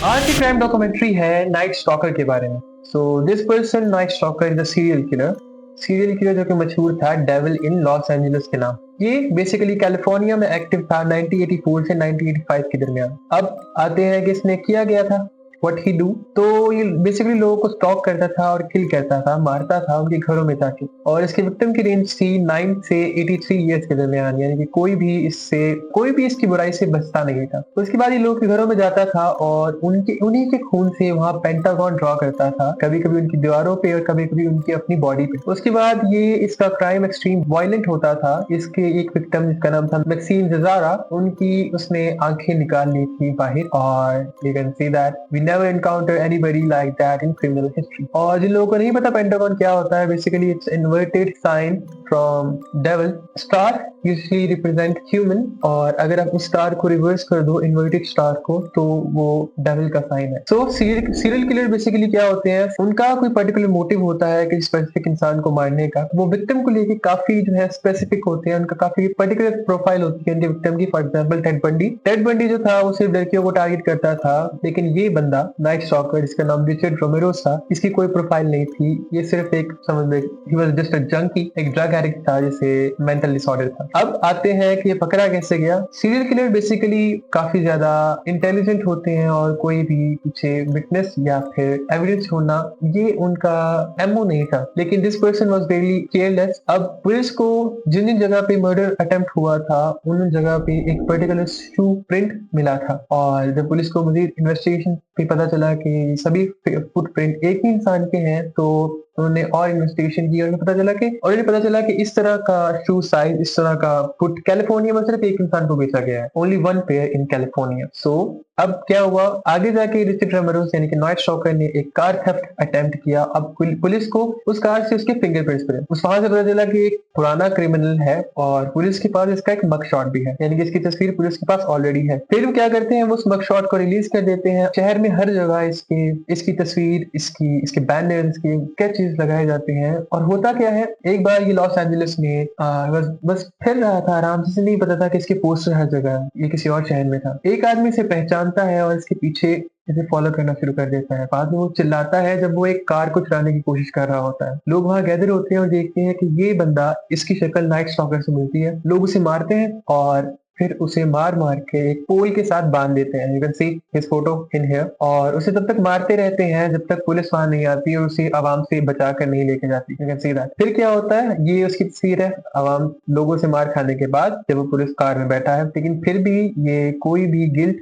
आज की crime documentary है नाइट स्टॉकर के बारे में। So this person night stalker is a serial killer जो कि मशहूर था डेविल इन लॉस एंजलिस के नाम। ये बेसिकली कैलिफोर्निया में एक्टिव था 1984 से 1985 के दरमियान। अब आते हैं कि इसने किया गया था व्हाट ही डू। तो ये बेसिकली लोगों को स्टॉक करता था और किल करता था, मारता था उनके घरों में जाके। और इसके विक्टिम की रेंज थी 9 से 83 इयर्स के दरमियान, यानी कि कोई भी इसकी बुराई से बचता नहीं था। तो उसके बाद ये लोगों के घरों में जाता था और उन्हीं के खून से वहां पेंटागन ड्रॉ करता था, कभी कभी उनकी दीवारों पे और कभी कभी उनकी अपनी बॉडी पे। उसके बाद ये इसका क्राइम एक्सट्रीम वायलेंट होता था। इसके एक विक्टिम जिसका नाम था मैक्सीम जजारा, उनकी उसने आंखें निकाल ली थी बाहर। और you can see that we never encounter anybody like that in criminal history. और जिन लोगों को नहीं पता पेंटागन क्या होता है, basically it's inverted sign from devil. Star usually represent human, और अगर आप उस स्टार को रिवर्स कर दो इन्वर्टेड स्टार को, तो वो डेविल का साइन है। सो सीरियल किलर बेसिकली क्या होते हैं, उनका कोई पर्टिकुलर मोटिव होता है कि स्पेसिफिक इंसान को मारने का। वो विक्टिम को लेके काफी जो है स्पेसिफिक होते हैं, उनका काफी पर्टिकुलर प्रोफाइल होती है उनके विक्टिम की। फॉर एग्जाम्पल टेड बंडी जो था वो सिर्फ लड़कियों को टारगेट करता था, लेकिन ये बंदा नाइट स्टॉकर जिसका नाम रिचर्ड रोमेरोस था, इसकी कोई प्रोफाइल नहीं थी। ये सिर्फ एक समझ लो he was just a junkie, एक ड्रग एडिक्ट था जिसे मेंटल डिसऑर्डर था। अब आते हैं कि ये पकड़ा कैसे गया। सीरियल किलर बेसिकली काफी ज्यादा इंटेलिजेंट होते हैं और कोई भी पीछे विटनेस या फिर एविडेंस होना ये उनका एमओ नहीं था। लेकिन this person was very careless. अब पुलिस को जिन जिन जगह पे मर्डर अटेम्प्ट हुआ था उन जगह पे एक पर्टिकुलर शू प्रिंट मिला था, और जब पुलिस को मजीद इन्वेस्टिगेशन पे पता चला कि सभी फुटप्रिंट एक ही इंसान के हैं, तो उन्होंने और इन्वेस्टिगेशन की और उन्हें पता चला कि इस तरह का शू साइज, इस तरह का फुट कैलिफोर्निया में सिर्फ एक इंसान को बेचा गया है, only one pair in California. So अब क्या हुआ आगे जाके, रिचर्ड रोमेरोस यानी कि नाइट स्टॉकर ने एक कार थेफ्ट अटेम्प्ट किया। अब पुलिस को उस कार से उसके फिंगरप्रिंट्स मिले। उस वहां से पता चला कि एक पुराना क्रिमिनल है और पुलिस के पास इसका एक मग शॉट भी है, यानी कि इसकी तस्वीर पुलिस के पास ऑलरेडी है। फिर वो क्या करते हैं, वो उस मग शॉट को रिलीज कर देते हैं। शहर में हर जगह इसकी तस्वीर, इसके बैनर, इसके स्केचेस लगाए जाते हैं। और होता क्या है, एक बार ये लॉस एंजलिस में बस फिर रहा था आराम से, नहीं पता था कि इसके पोस्टर हर जगह है। ये किसी और शहर में था। एक आदमी इसे पहचानता है और इसके पीछे इसे फॉलो करना शुरू कर देता है। बाद में वो चिल्लाता है जब वो एक कार को चुराने की कोशिश कर रहा होता है। लोग वहां गैदर होते हैं और देखते हैं कि ये बंदा, इसकी शक्ल नाइट स्टॉकर से मिलती है। लोग उसे मारते हैं और फिर उसे मार मार के एक पोल के साथ बांध देते हैं। You can see his photo in here. और उसे तब तक मारते रहते हैं जब तक पुलिस वहां नहीं आती और उसे आवाम से बचा कर नहीं लेके जाती। You can see that. फिर क्या होता है, ये उसकी तस्वीर है आवाम लोगों से मार खाने के बाद जब वो पुलिस कार में बैठा है। लेकिन फिर भी ये कोई भी गिल्ट